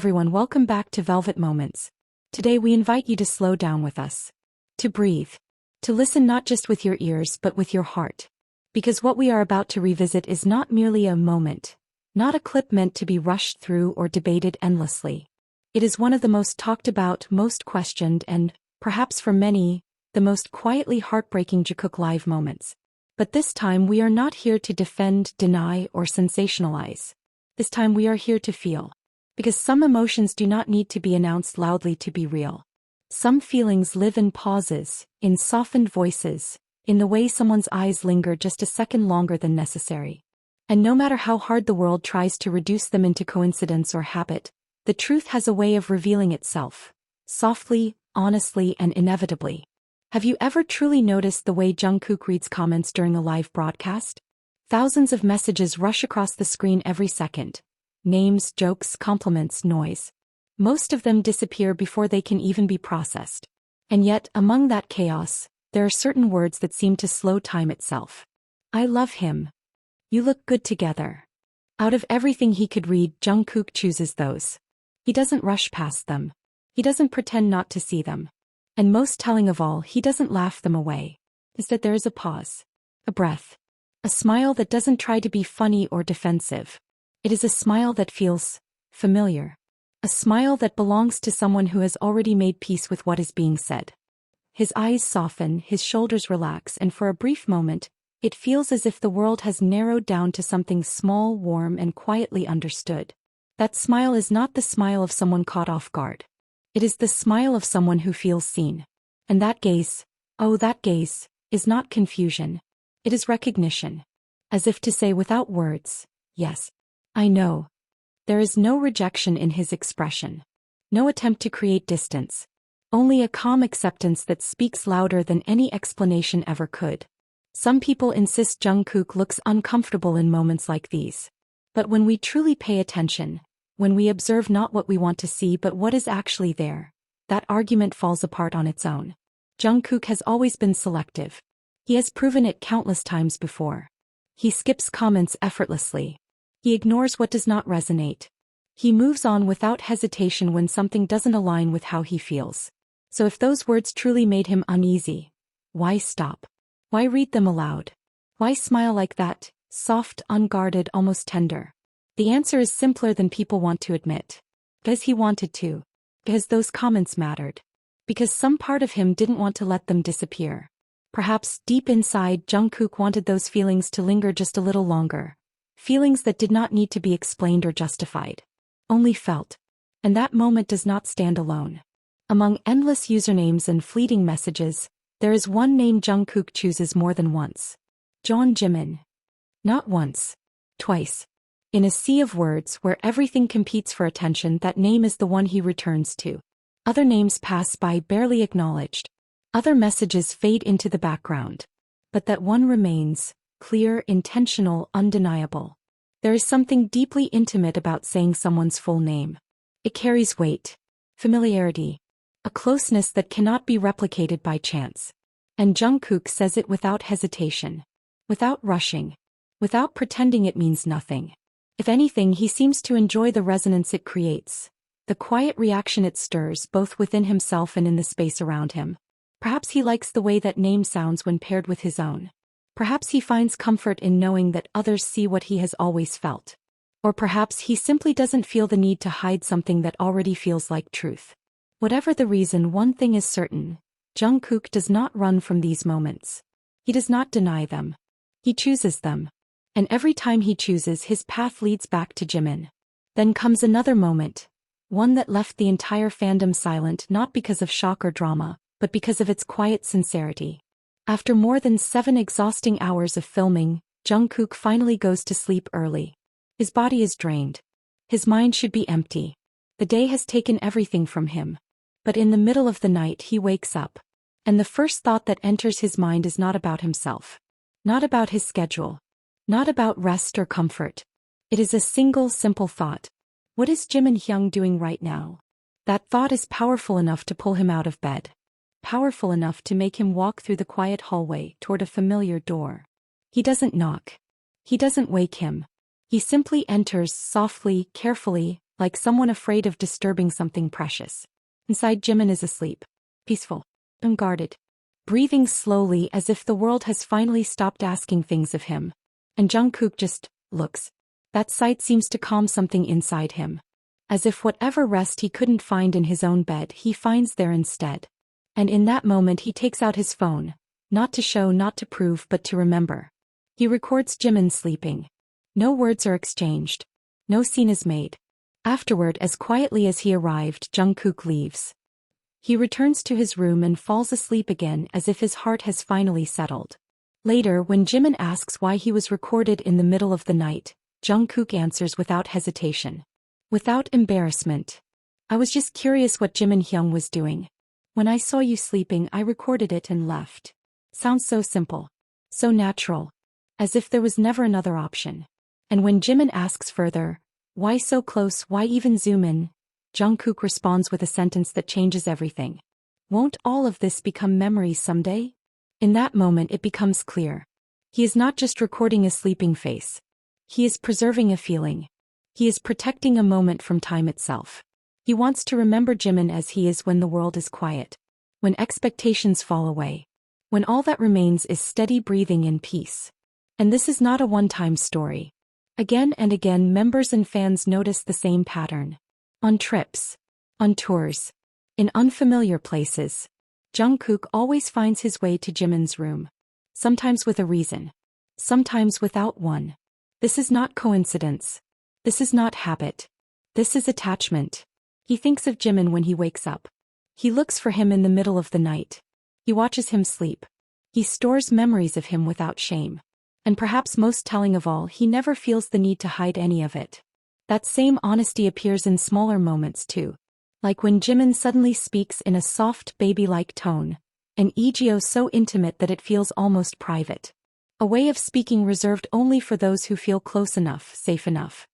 everyone, welcome back to Velvet Moments. Today we invite you to slow down with us. To breathe. To listen not just with your ears but with your heart. Because what we are about to revisit is not merely a moment, not a clip meant to be rushed through or debated endlessly. It is one of the most talked about, most questioned and, perhaps for many, the most quietly heartbreaking Jikook live moments. But this time we are not here to defend, deny, or sensationalize. This time we are here to feel. Because some emotions do not need to be announced loudly to be real. Some feelings live in pauses, in softened voices, in the way someone's eyes linger just a second longer than necessary. And no matter how hard the world tries to reduce them into coincidence or habit, the truth has a way of revealing itself. Softly, honestly, and inevitably. Have you ever truly noticed the way Jungkook reads comments during a live broadcast? Thousands of messages rush across the screen every second. Names, jokes, compliments, noise. Most of them disappear before they can even be processed. And yet, among that chaos, there are certain words that seem to slow time itself. I love him. You look good together. Out of everything he could read, Jungkook chooses those. He doesn't rush past them. He doesn't pretend not to see them. And most telling of all, he doesn't laugh them away. Instead, there is a pause. A breath. A smile that doesn't try to be funny or defensive. It is a smile that feels familiar. A smile that belongs to someone who has already made peace with what is being said. His eyes soften, his shoulders relax, and for a brief moment, it feels as if the world has narrowed down to something small, warm, and quietly understood. That smile is not the smile of someone caught off guard. It is the smile of someone who feels seen. And that gaze, that gaze, is not confusion. It is recognition. As if to say without words, yes. I know. There is no rejection in his expression. No attempt to create distance. Only a calm acceptance that speaks louder than any explanation ever could. Some people insist Jungkook looks uncomfortable in moments like these. But when we truly pay attention, when we observe not what we want to see but what is actually there, that argument falls apart on its own. Jungkook has always been selective. He has proven it countless times before. He skips comments effortlessly. He ignores what does not resonate. He moves on without hesitation when something doesn't align with how he feels. So if those words truly made him uneasy, why stop? Why read them aloud? Why smile like that, soft, unguarded, almost tender? The answer is simpler than people want to admit. Because he wanted to. Because those comments mattered. Because some part of him didn't want to let them disappear. Perhaps deep inside, Jungkook wanted those feelings to linger just a little longer. Feelings that did not need to be explained or justified. Only felt. And that moment does not stand alone. Among endless usernames and fleeting messages, there is one name Jungkook chooses more than once. Jimin. Not once. Twice. In a sea of words where everything competes for attention, that name is the one he returns to. Other names pass by barely acknowledged. Other messages fade into the background. But that one remains. Clear, intentional, undeniable. There is something deeply intimate about saying someone's full name. It carries weight, familiarity, a closeness that cannot be replicated by chance. And Jungkook says it without hesitation, without rushing, without pretending it means nothing. If anything, he seems to enjoy the resonance it creates, the quiet reaction it stirs both within himself and in the space around him. Perhaps he likes the way that name sounds when paired with his own. Perhaps he finds comfort in knowing that others see what he has always felt. Or perhaps he simply doesn't feel the need to hide something that already feels like truth. Whatever the reason, one thing is certain. Jungkook does not run from these moments. He does not deny them. He chooses them. And every time he chooses, his path leads back to Jimin. Then comes another moment. One that left the entire fandom silent, not because of shock or drama, but because of its quiet sincerity. After more than 7 exhausting hours of filming, Jungkook finally goes to sleep early. His body is drained. His mind should be empty. The day has taken everything from him. But in the middle of the night he wakes up. And the first thought that enters his mind is not about himself. Not about his schedule. Not about rest or comfort. It is a single, simple thought. What is Jimin Hyung doing right now? That thought is powerful enough to pull him out of bed. Powerful enough to make him walk through the quiet hallway toward a familiar door. He doesn't knock. He doesn't wake him. He simply enters softly, carefully, like someone afraid of disturbing something precious. Inside, Jimin is asleep, peaceful, unguarded, breathing slowly as if the world has finally stopped asking things of him. And Jungkook just looks. That sight seems to calm something inside him. As if whatever rest he couldn't find in his own bed he finds there instead. And in that moment he takes out his phone, not to show, not to prove, but to remember. He records Jimin sleeping. No words are exchanged. No scene is made. Afterward, as quietly as he arrived, Jungkook leaves. He returns to his room and falls asleep again as if his heart has finally settled. Later, when Jimin asks why he was recorded in the middle of the night, Jungkook answers without hesitation. Without embarrassment. I was just curious what Jimin Hyung was doing. When I saw you sleeping, I recorded it and left. Sounds so simple. So natural. As if there was never another option. And when Jimin asks further, why so close, why even zoom in? Jungkook responds with a sentence that changes everything. Won't all of this become memories someday? In that moment it becomes clear. He is not just recording a sleeping face. He is preserving a feeling. He is protecting a moment from time itself. He wants to remember Jimin as he is when the world is quiet. When expectations fall away. When all that remains is steady breathing and peace. And this is not a one-time story. Again and again members and fans notice the same pattern. On trips. On tours. In unfamiliar places. Jungkook always finds his way to Jimin's room. Sometimes with a reason. Sometimes without one. This is not coincidence. This is not habit. This is attachment. He thinks of Jimin when he wakes up. He looks for him in the middle of the night. He watches him sleep. He stores memories of him without shame. And perhaps most telling of all, he never feels the need to hide any of it. That same honesty appears in smaller moments too. Like when Jimin suddenly speaks in a soft, baby-like tone, an EGO so intimate that it feels almost private. A way of speaking reserved only for those who feel close enough, safe enough.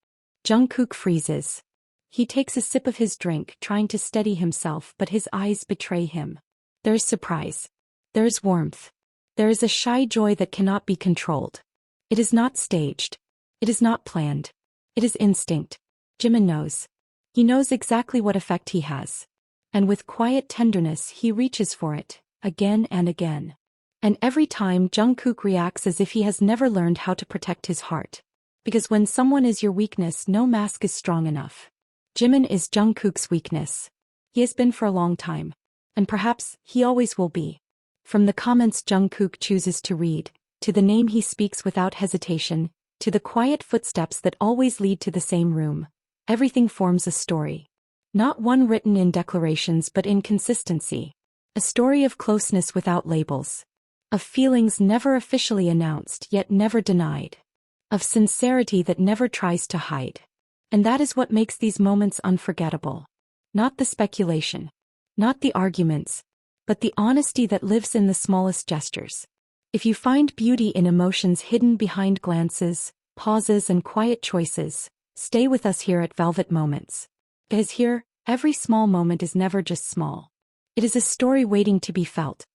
Jungkook freezes. He takes a sip of his drink, trying to steady himself, but his eyes betray him. There is surprise. There is warmth. There is a shy joy that cannot be controlled. It is not staged. It is not planned. It is instinct. Jimin knows. He knows exactly what effect he has. And with quiet tenderness he reaches for it, again and again. And every time Jungkook reacts as if he has never learned how to protect his heart. Because when someone is your weakness, no mask is strong enough. Jimin is Jungkook's weakness. He has been for a long time. And perhaps he always will be. From the comments Jungkook chooses to read, to the name he speaks without hesitation, to the quiet footsteps that always lead to the same room, everything forms a story. Not one written in declarations but in consistency. A story of closeness without labels. Of feelings never officially announced yet never denied. Of sincerity that never tries to hide. And that is what makes these moments unforgettable. Not the speculation. Not the arguments. But the honesty that lives in the smallest gestures. If you find beauty in emotions hidden behind glances, pauses and quiet choices, stay with us here at Velvet Moments. Because here, every small moment is never just small. It is a story waiting to be felt.